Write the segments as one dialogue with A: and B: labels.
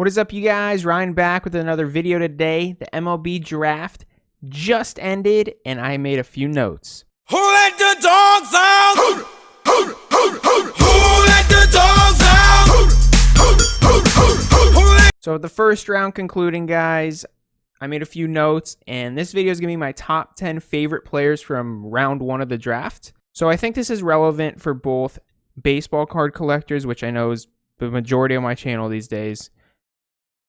A: What is up, you guys? Ryan back with another video today. The MLB draft just ended, and I made a few notes.
B: Who let the dogs out? Who let the dogs out?
A: So the first round concluding, guys, I made a few notes, and this video is going to be my top 10 favorite players from round 1 of the draft. So I think this is relevant for both baseball card collectors, which I know is the majority of my channel these days.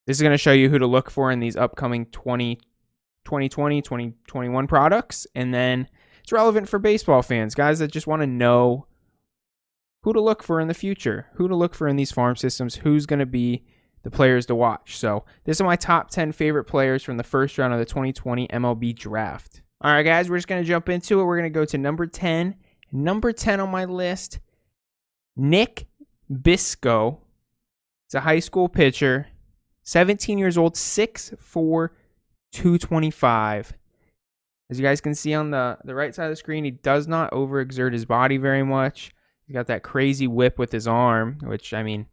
A: This is going to show you who to look for in these upcoming 2020, 2021 products. And then it's relevant for baseball fans, guys that just want to know who to look for in the future, who to look for in these farm systems, who's going to be the players to watch. So this is my top 10 favorite players from the first round of the 2020 MLB draft. All right, guys, we're just going to jump into it. We're going to go to number 10. Number 10 on my list, Nick Bitsko. He's a high school pitcher. 17 years old, 6'4", 225. As you guys can see on the right side of the screen, he does not overexert his body very much. He's got that crazy whip with his arm, which, I mean,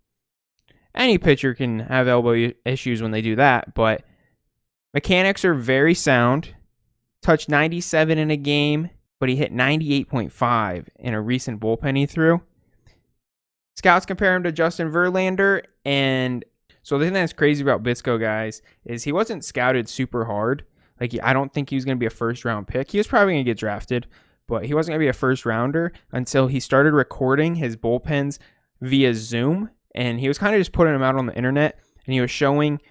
A: any pitcher can have elbow issues when they do that, but mechanics are very sound. Touched 97 in a game, but he hit 98.5 in a recent bullpen he threw. Scouts compare him to Justin Verlander, and so the thing that's crazy about Bitsko, guys, is he wasn't scouted super hard. Like, I don't think he was going to be a first-round pick. He was probably going to get drafted, but he wasn't going to be a first-rounder until he started recording his bullpens via Zoom, and he was kind of just putting them out on the internet, and he was showing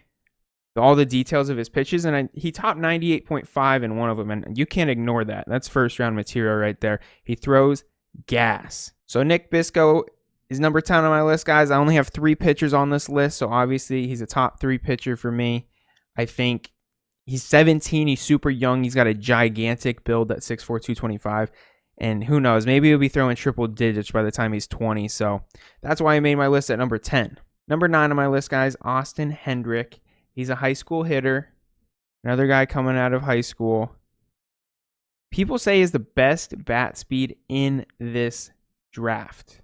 A: all the details of his pitches, and he topped 98.5 in one of them, and you can't ignore that. That's first-round material right there. He throws gas. So Nick Bitsko is number 10 on my list, guys. I only have 3 pitchers on this list, so obviously he's a top 3 pitcher for me. I think he's 17. He's super young. He's got a gigantic build at 6'4", 225. And who knows, maybe he'll be throwing triple digits by the time he's 20. So that's why I made my list at number 10. Number 9 on my list, guys, Austin Hendrick. He's a high school hitter. Another guy coming out of high school. People say he's the best bat speed in this draft.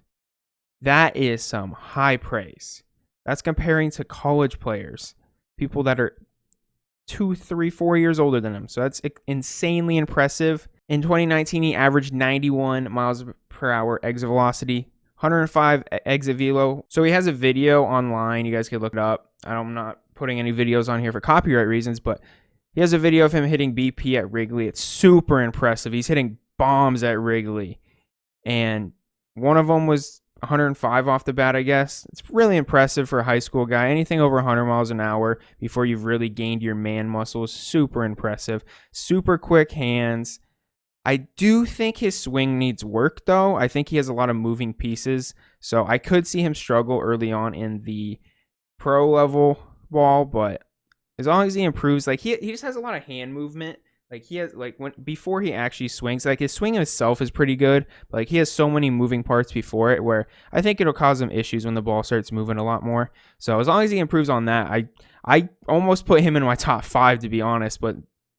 A: That is some high praise. That's comparing to college players, people that are 2, 3, 4 years older than him. So that's insanely impressive. In 2019, he averaged 91 miles per hour exit velocity, 105 exit velo. So he has a video online. You guys can look it up. I'm not putting any videos on here for copyright reasons, but he has a video of him hitting BP at Wrigley. It's super impressive. He's hitting bombs at Wrigley. And one of them was 105 off the bat, I guess. It's really impressive for a high school guy. Anything over 100 miles an hour before you've really gained your man muscles, super impressive. Super quick hands. I do think his swing needs work, though. I think he has a lot of moving pieces, so I could see him struggle early on in the pro level ball, but as long as he improves, like he just has a lot of hand movement. Like he has, like, before he actually swings, like his swing itself is pretty good, but like he has so many moving parts before it where I think it'll cause him issues when the ball starts moving a lot more. So as long as he improves on that, I almost put him in my top 5, to be honest, but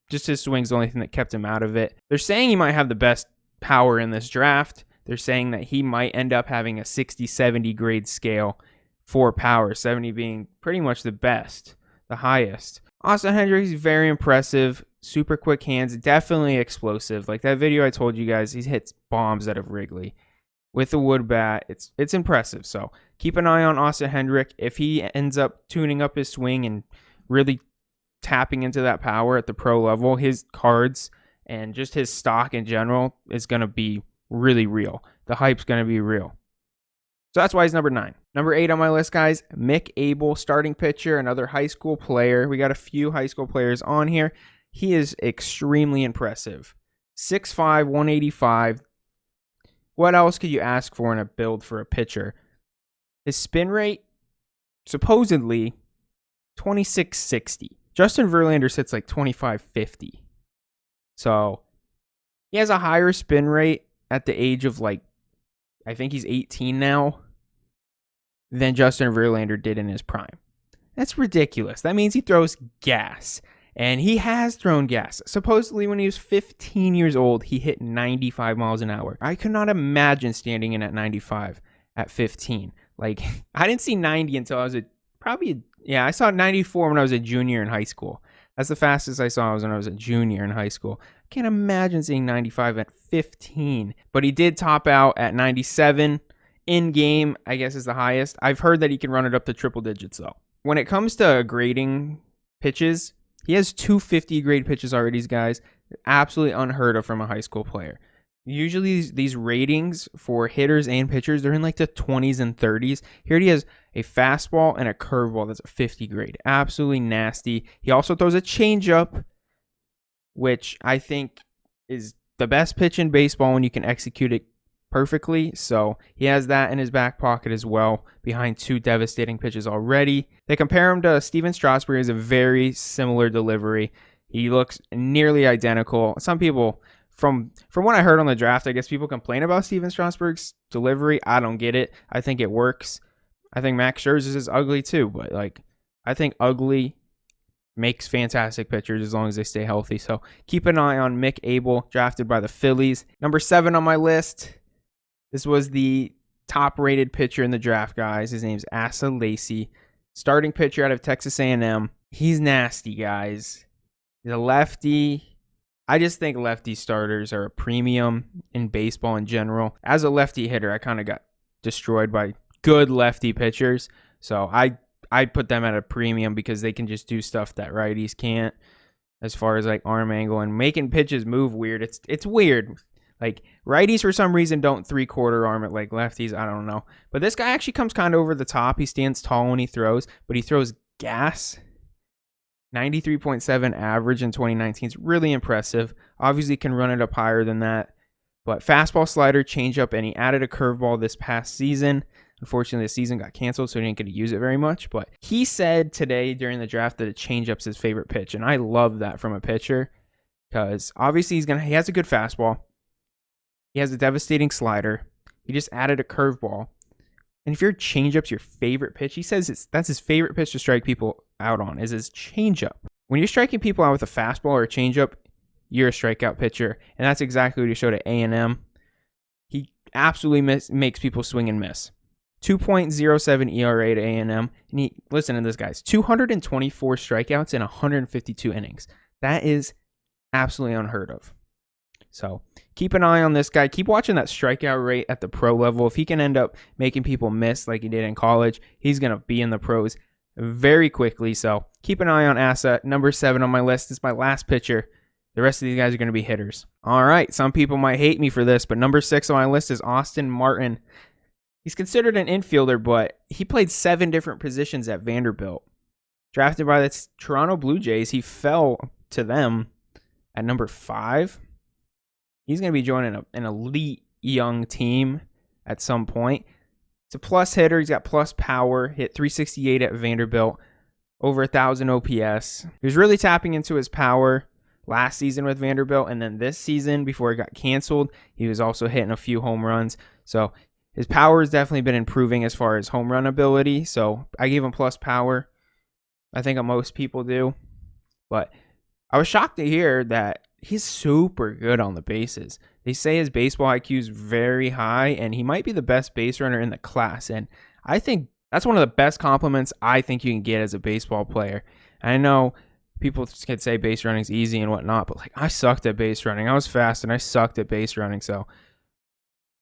A: just his swing's the only thing that kept him out of it. They're saying he might have the best power in this draft. They're saying that he might end up having a 60-70 grade scale for power, 70 being pretty much the best, the highest. Austin Hendrick is very impressive. Super quick hands, definitely explosive. Like that video I told you guys, he hits bombs out of Wrigley with the wood bat. It's impressive. So keep an eye on Austin Hendrick. If he ends up tuning up his swing and really tapping into that power at the pro level, his cards and just his stock in general is going to be really real. The hype's going to be real. So that's why he's number 9. Number 8 on my list, guys, Mick Abel, starting pitcher, another high school player. We got a few high school players on here. He is extremely impressive. 6'5", 185. What else could you ask for in a build for a pitcher? His spin rate, supposedly, 2660. Justin Verlander sits like 2550. So he has a higher spin rate at the age of, like, I think he's 18 now, than Justin Verlander did in his prime. That's ridiculous. That means he throws gas. And he has thrown gas. Supposedly, when he was 15 years old, he hit 95 miles an hour. I could not imagine standing in at 95 at 15. Like, I didn't see 90 until I was probably Yeah, I saw 94 when I was a junior in high school. That's the fastest I saw when I was a junior in high school. I can't imagine seeing 95 at 15. But he did top out at 97. In game, I guess, is the highest. I've heard that he can run it up to triple digits, though. When it comes to grading pitches, he has 250 grade pitches already, guys. Absolutely unheard of from a high school player. Usually these ratings for hitters and pitchers, they're in like the 20s and 30s. Here he has a fastball and a curveball that's a 50 grade. Absolutely nasty. He also throws a changeup, which I think is the best pitch in baseball when you can execute it perfectly. So he has that in his back pocket as well, behind two devastating pitches already. They compare him to Steven Strasburg. He has a very similar delivery. He looks nearly identical. Some people, from what I heard on the draft, I guess people complain about Steven Strasburg's delivery. I don't get it. I think it works. I think Max Scherzer's is ugly too, but I think ugly makes fantastic pitchers as long as they stay healthy. So keep an eye on Mick Abel, drafted by the Phillies. Number 7 on my list. This was the top-rated pitcher in the draft, guys. His name's Asa Lacy, starting pitcher out of Texas A&M. He's nasty, guys. He's a lefty. I just think lefty starters are a premium in baseball in general. As a lefty hitter, I kind of got destroyed by good lefty pitchers. So I put them at a premium because they can just do stuff that righties can't, as far as like arm angle and making pitches move weird. It's weird. Like, righties for some reason don't three-quarter arm it like lefties. I don't know. But this guy actually comes kind of over the top. He stands tall when he throws, but he throws gas. 93.7 average in 2019 is really impressive. Obviously can run it up higher than that. But fastball, slider, changeup, and he added a curveball this past season. Unfortunately, the season got canceled, so he didn't get to use it very much. But he said today during the draft that a changeup's his favorite pitch, and I love that from a pitcher because obviously he has a good fastball. He has a devastating slider. He just added a curveball. And if your changeup's your favorite pitch, he says that's his favorite pitch to strike people out on, is his changeup. When you're striking people out with a fastball or a changeup, you're a strikeout pitcher. And that's exactly what he showed at A&M. He absolutely makes people swing and miss. 2.07 ERA to A&M. And listen to this, guys. 224 strikeouts in 152 innings. That is absolutely unheard of. So keep an eye on this guy. Keep watching that strikeout rate at the pro level. If he can end up making people miss like he did in college, he's going to be in the pros very quickly. So keep an eye on Asa. Number 7 on my list is my last pitcher. The rest of these guys are going to be hitters. All right. Some people might hate me for this, but number 6 on my list is Austin Martin. He's considered an infielder, but he played 7 different positions at Vanderbilt. Drafted by the Toronto Blue Jays, he fell to them at number 5. He's going to be joining an elite young team at some point. He's a plus hitter. He's got plus power. Hit 368 at Vanderbilt. Over 1,000 OPS. He was really tapping into his power last season with Vanderbilt. And then this season, before it got canceled, he was also hitting a few home runs. So his power has definitely been improving as far as home run ability. So I gave him plus power. I think most people do. But I was shocked to hear that he's super good on the bases. They say his baseball IQ is very high, and he might be the best base runner in the class. And I think that's one of the best compliments I think you can get as a baseball player. And I know people could say base running is easy and whatnot, but I sucked at base running. I was fast, and I sucked at base running. So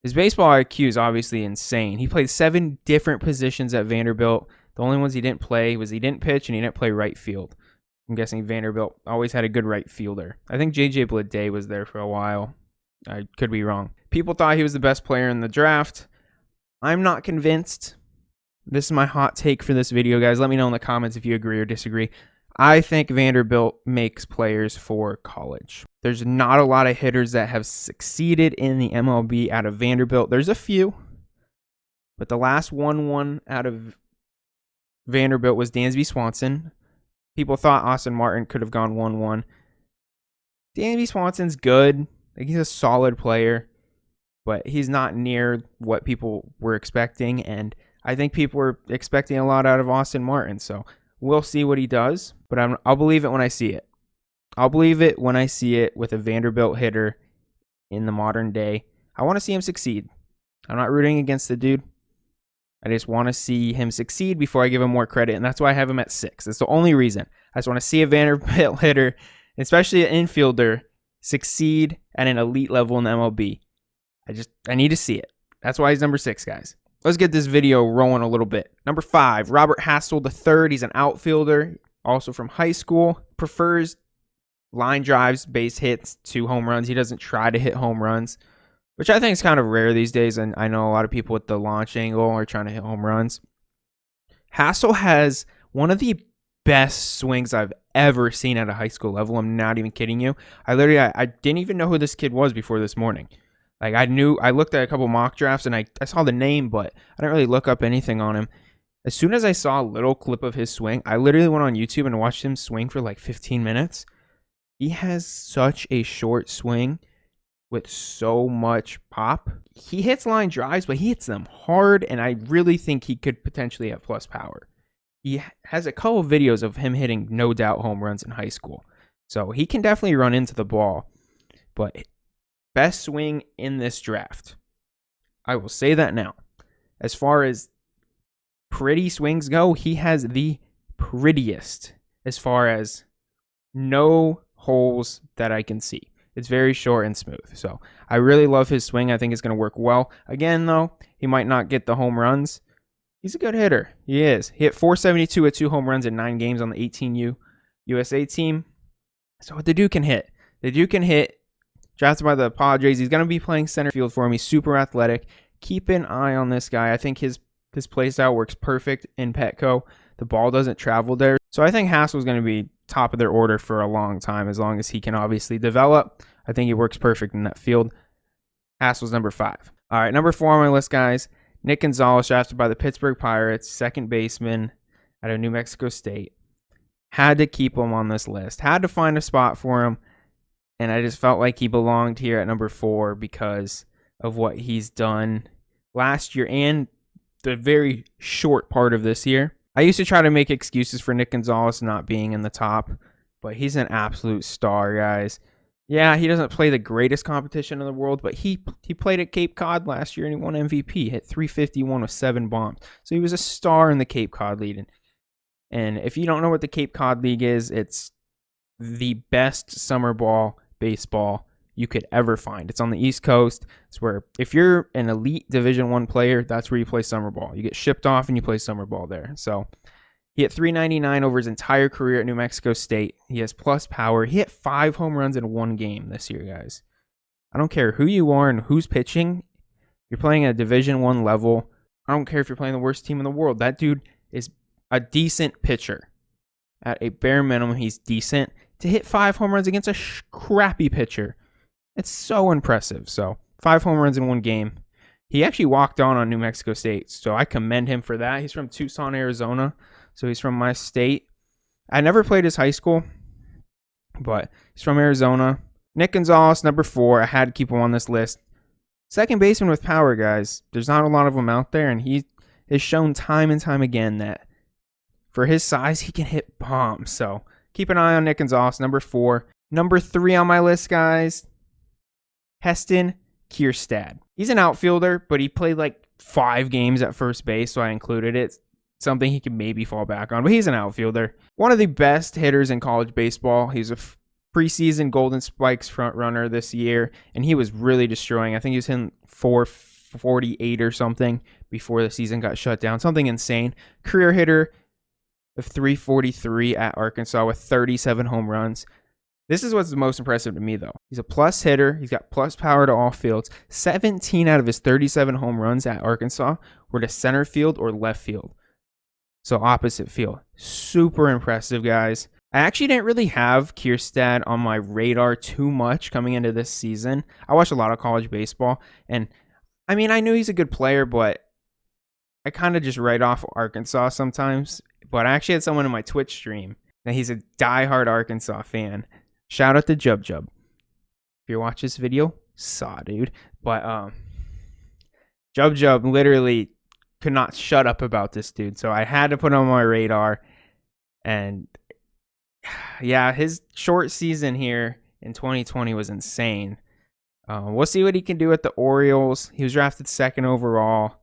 A: his baseball IQ is obviously insane. He played 7 different positions at Vanderbilt. The only ones he didn't play was he didn't pitch and he didn't play right field. I'm guessing Vanderbilt always had a good right fielder. I think J.J. Bleday was there for a while. I could be wrong. People thought he was the best player in the draft. I'm not convinced. This is my hot take for this video, guys. Let me know in the comments if you agree or disagree. I think Vanderbilt makes players for college. There's not a lot of hitters that have succeeded in the MLB out of Vanderbilt. There's a few. But the last one out of Vanderbilt was Dansby Swanson. People thought Austin Martin could have gone 1-1. Dansby Swanson's good. He's a solid player, but he's not near what people were expecting, and I think people were expecting a lot out of Austin Martin, so we'll see what he does, but I'll believe it when I see it. I'll believe it when I see it with a Vanderbilt hitter in the modern day. I want to see him succeed. I'm not rooting against the dude. I just want to see him succeed before I give him more credit, and that's why I have him at 6. That's the only reason. I just want to see a Vanderbilt hitter, especially an infielder, succeed at an elite level in the MLB. I need to see it. That's why he's number 6, guys. Let's get this video rolling a little bit. Number 5, Robert Hassel III. He's an outfielder, also from high school. Prefers line drives, base hits to home runs. He doesn't try to hit home runs, which I think is kind of rare these days, and I know a lot of people with the launch angle are trying to hit home runs. Hassel has one of the best swings I've ever seen at a high school level. I'm not even kidding you. I didn't even know who this kid was before this morning. Like, I looked at a couple mock drafts, and I saw the name, but I didn't really look up anything on him. As soon as I saw a little clip of his swing, I literally went on YouTube and watched him swing for like 15 minutes. He has such a short swing with so much pop. He hits line drives, but he hits them hard, and I really think he could potentially have plus power. He has a couple of videos of him hitting no doubt home runs in high school, so he can definitely run into the ball. But best swing in this draft, I will say that now. As far as pretty swings go, he has the prettiest as far as no holes that I can see. It's very short and smooth. So I really love his swing. I think it's going to work well. Again, though, he might not get the home runs. He's a good hitter. He is. He hit 472 with 2 home runs in 9 games on the 18U USA team. So the dude can hit. The dude can hit. Drafted by the Padres. He's going to be playing center field for him. He's super athletic. Keep an eye on this guy. I think his play style works perfect in Petco. The ball doesn't travel there. So I think Hassel's going to be top of their order for a long time, as long as he can obviously develop. I think he works perfect in that field. Hassel's number 5. All right, number 4 on my list, guys. Nick-Gonzalez, drafted by the Pittsburgh Pirates, second baseman out of New Mexico State. Had to keep him on this list. Had to find a spot for him, and I just felt like he belonged here at number 4 because of what he's done last year and the very short part of this year. I used to try to make excuses for Nick Gonzalez not being in the top, but he's an absolute star, guys. Yeah, he doesn't play the greatest competition in the world, but he played at Cape Cod last year and he won MVP, hit 351 with 7 bombs. So he was a star in the Cape Cod League. And if you don't know what the Cape Cod League is, it's the best summer ball baseball you could ever find. It's on the East Coast. It's where if you're an elite Division I player, that's where you play summer ball. You get shipped off and you play summer ball there. So he hit 399 over his entire career at New Mexico State. He has plus power. He hit 5 home runs in 1 game this year, guys. I don't care who you are and who's pitching. You're playing at a Division I level. I don't care if you're playing the worst team in the world. That dude is a decent pitcher. At a bare minimum, he's decent. To hit 5 home runs against a crappy pitcher, it's so impressive. So 5 home runs in 1 game. He actually walked on New Mexico State, so I commend him for that. He's from Tucson, Arizona, so he's from my state. I never played his high school, but he's from Arizona. Nick Gonzalez, number 4. I had to keep him on this list. Second baseman with power, guys. There's not a lot of them out there, and he has shown time and time again that for his size, he can hit bombs. So keep an eye on Nick Gonzalez, number 4. Number 3 on my list, guys. Heston Kjerstad. He's an outfielder, but he played like 5 games at first base, so I included it. Something he could maybe fall back on, but he's an outfielder. One of the best hitters in college baseball. He's a preseason Golden Spikes front runner this year, and he was really destroying. I think he was hitting 448 or something before the season got shut down. Something insane. Career hitter of 343 at Arkansas with 37 home runs. This is what's the most impressive to me, though. He's a plus hitter. He's got plus power to all fields. 17 out of his 37 home runs at Arkansas were to center field or left field. So opposite field. Super impressive, guys. I actually didn't really have Kjerstad on my radar too much coming into this season. I watched a lot of college baseball, and I mean, I knew he's a good player, but I kind of just write off Arkansas sometimes. But I actually had someone in my Twitch stream that he's a diehard Arkansas fan. Shout out to Jub Jub. If you watch this video, saw, dude. But Jub Jub literally could not shut up about this dude. So I had to put him on my radar. And yeah, his short season here in 2020 was insane. We'll see what he can do at the Orioles. He was drafted 2nd overall.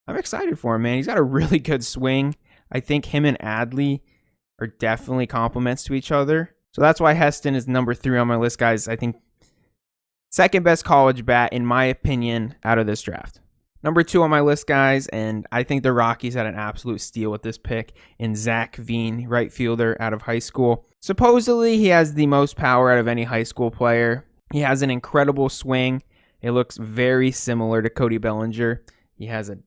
A: I'm excited for him, man. He's got a really good swing. I think him and Adley are definitely complements to each other. So that's why Heston is number 3 on my list, guys. I think second best college bat, in my opinion, out of this draft. Number 2 on my list, guys, and I think the Rockies had an absolute steal with this pick in Zac Veen, right fielder out of high school. Supposedly, he has the most power out of any high school player. He has an incredible swing. It looks very similar to Cody Bellinger. He has a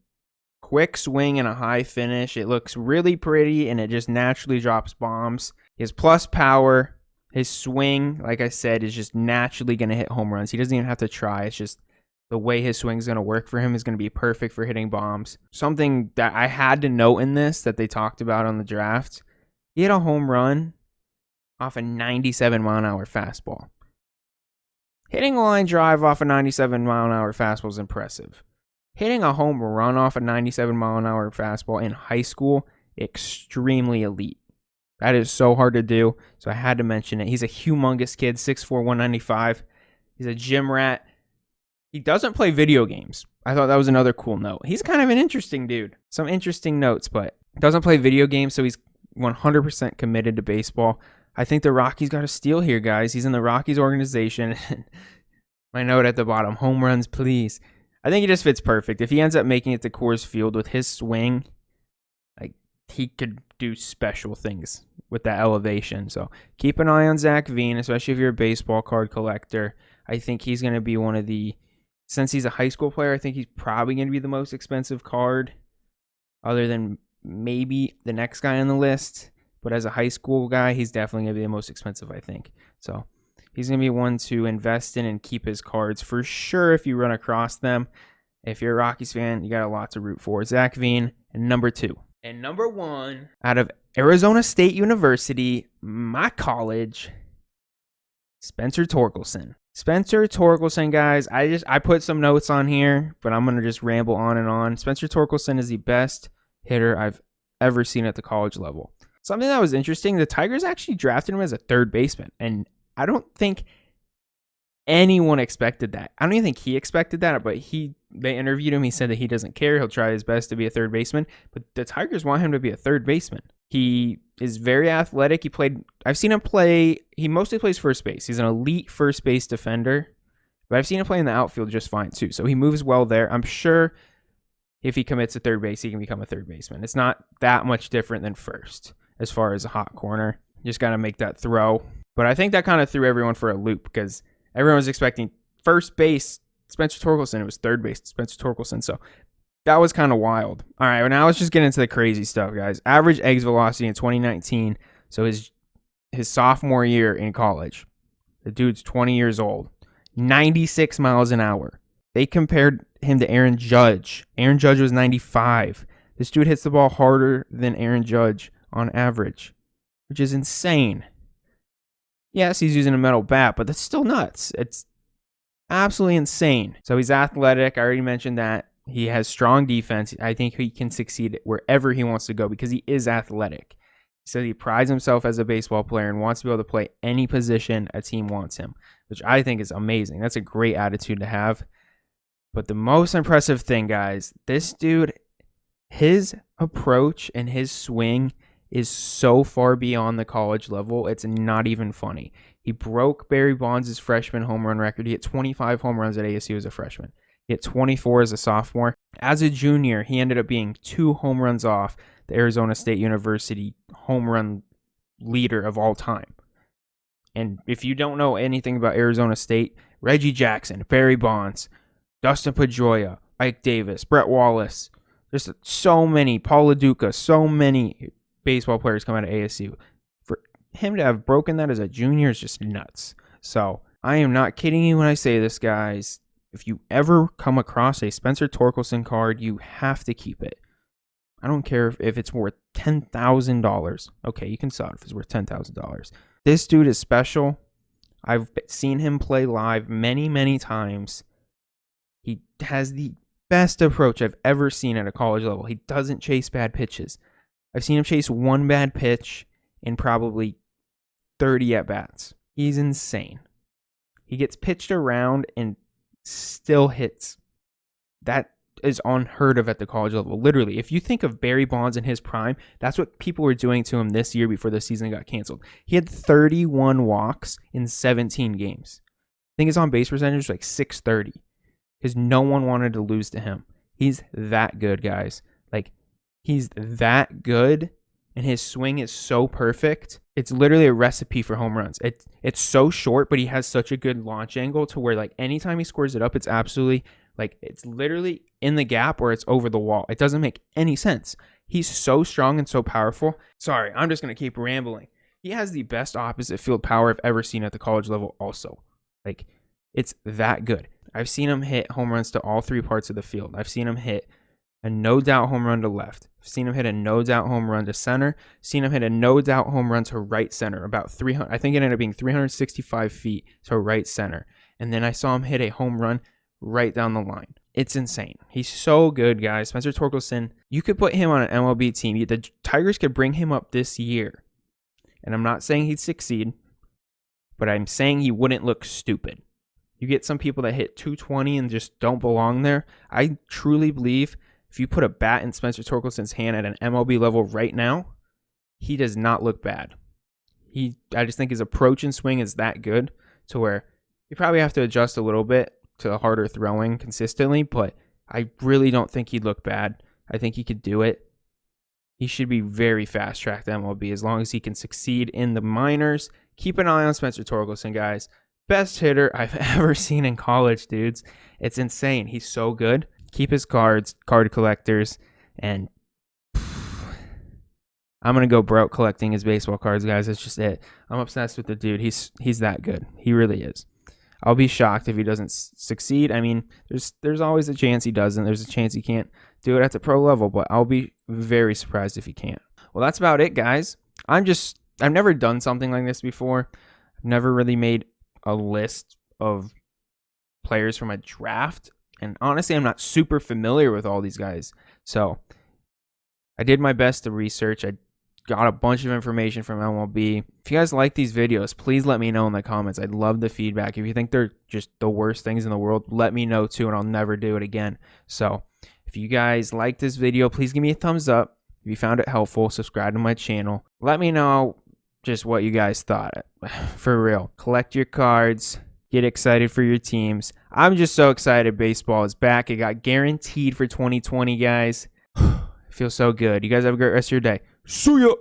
A: quick swing and a high finish. It looks really pretty, and it just naturally drops bombs. He has plus power. His swing, like I said, is just naturally going to hit home runs. He doesn't even have to try. It's just the way his swing is going to work for him is going to be perfect for hitting bombs. Something that I had to note in this that they talked about on the draft, he hit a home run off a 97-mile-an-hour fastball. Hitting a line drive off a 97-mile-an-hour fastball is impressive. Hitting a home run off a 97-mile-an-hour fastball in high school, extremely elite. That is so hard to do, so I had to mention it. He's a humongous kid, 6'4", 195. He's a gym rat. He doesn't play video games. I thought that was another cool note. He's kind of an interesting dude. Some interesting notes, but doesn't play video games, so he's 100% committed to baseball. I think the Rockies got a steal here, guys. He's in the Rockies organization. My note at the bottom, home runs, please. I think he just fits perfect. If he ends up making it to Coors Field with his swing, like, he could do special things with that elevation. So keep an eye on Zac Veen, especially if you're a baseball card collector. I think he's going to be one of the, since he's a high school player, I think he's probably going to be the most expensive card other than maybe the next guy on the list. But as a high school guy, he's definitely going to be the most expensive, I think. So he's going to be one to invest in and keep his cards for sure if you run across them. If you're a Rockies fan, you got a lot to root for. Zac Veen, and number 2. And number 1, out of Arizona State University, my college, Spencer Torkelson. Spencer Torkelson, guys, I put some notes on here, but I'm going to just ramble on and on. Spencer Torkelson is the best hitter I've ever seen at the college level. Something that was interesting, the Tigers actually drafted him as a third baseman, and I don't think anyone expected that. I don't even think he expected that, but they interviewed him. He said that he doesn't care. He'll try his best to be a third baseman, but the Tigers want him to be a third baseman. He is very athletic. I've seen him play. He mostly plays first base. He's an elite first base defender, but I've seen him play in the outfield just fine too. So he moves well there. I'm sure if he commits to third base, he can become a third baseman. It's not that much different than first as far as a hot corner. You just got to make that throw. But I think that kind of threw everyone for a loop because everyone was expecting first base Spencer Torkelson. It was third base Spencer Torkelson. So that was kind of wild. All right, well, now let's just get into the crazy stuff, guys. Average exit velocity in 2019. So his sophomore year in college. The dude's 20 years old. 96 miles an hour. They compared him to Aaron Judge. Aaron Judge was 95. This dude hits the ball harder than Aaron Judge on average, which is insane. Yes, he's using a metal bat, but that's still nuts. It's absolutely insane. So he's athletic. I already mentioned that. He has strong defense. I think he can succeed wherever he wants to go because he is athletic. So he prides himself as a baseball player and wants to be able to play any position a team wants him, which I think is amazing. That's a great attitude to have. But the most impressive thing, guys, this dude, his approach and his swing is so far beyond the college level, it's not even funny. He broke Barry Bonds' freshman home run record. He hit 25 home runs at ASU as a freshman. He hit 24 as a sophomore. As a junior, he ended up being 2 home runs off the Arizona State University home run leader of all time. And if you don't know anything about Arizona State, Reggie Jackson, Barry Bonds, Dustin Pedroia, Ike Davis, Brett Wallace, there's so many, Paul LaDuca, so many baseball players come out of ASU. For him to have broken that as a junior is just nuts. So I am not kidding you when I say this, guys. If you ever come across a Spencer Torkelson card, you have to keep it. I don't care if it's worth $10,000. Okay, you can sell it if it's worth $10,000. This dude is special. I've seen him play live many, many times. He has the best approach I've ever seen at a college level. He doesn't chase bad pitches. I've seen him chase one bad pitch in probably 30 at-bats. He's insane. He gets pitched around and still hits. That is unheard of at the college level. Literally, if you think of Barry Bonds in his prime, that's what people were doing to him this year before the season got canceled. He had 31 walks in 17 games. I think his on-base percentage was like 630 because no one wanted to lose to him. He's that good, guys. Like, he's that good, and his swing is so perfect. It's literally a recipe for home runs. It's so short, but he has such a good launch angle to where, like, anytime he scores it up, it's absolutely, like, it's literally in the gap or it's over the wall. It doesn't make any sense. He's so strong and so powerful. Sorry, I'm just going to keep rambling. He has the best opposite field power I've ever seen at the college level also. Like, it's that good. I've seen him hit home runs to all three parts of the field. I've seen him hit a no-doubt home run to left. I've seen him hit a no-doubt home run to center. Seen him hit a no-doubt home run to right center, about 300. I think it ended up being 365 feet to right center. And then I saw him hit a home run right down the line. It's insane. He's so good, guys. Spencer Torkelson, you could put him on an MLB team. The Tigers could bring him up this year. And I'm not saying he'd succeed, but I'm saying he wouldn't look stupid. You get some people that hit 220 and just don't belong there. I truly believe if you put a bat in Spencer Torkelson's hand at an MLB level right now, he does not look bad. I just think his approach and swing is that good to where you probably have to adjust a little bit to the harder throwing consistently, but I really don't think he'd look bad. I think he could do it. He should be very fast-tracked MLB as long as he can succeed in the minors. Keep an eye on Spencer Torkelson, guys. Best hitter I've ever seen in college, dudes. It's insane. He's so good. Keep his cards, card collectors, and I'm going to go broke collecting his baseball cards, guys. That's just it. I'm obsessed with the dude. He's that good. He really is. I'll be shocked if he doesn't succeed. I mean, there's always a chance he doesn't. There's a chance he can't do it at the pro level, but I'll be very surprised if he can't. Well, that's about it, guys. I've never done something like this before. I've never really made a list of players from a draft. And honestly, I'm not super familiar with all these guys. So I did my best to research. I got a bunch of information from MLB. If you guys like these videos, please let me know in the comments. I'd love the feedback. If you think they're just the worst things in the world, let me know too, and I'll never do it again. So if you guys like this video, please give me a thumbs up. If you found it helpful, subscribe to my channel. Let me know just what you guys thought. For real. Collect your cards. Get excited for your teams. I'm just so excited baseball is back. It got guaranteed for 2020, guys. It feels so good. You guys have a great rest of your day. See ya.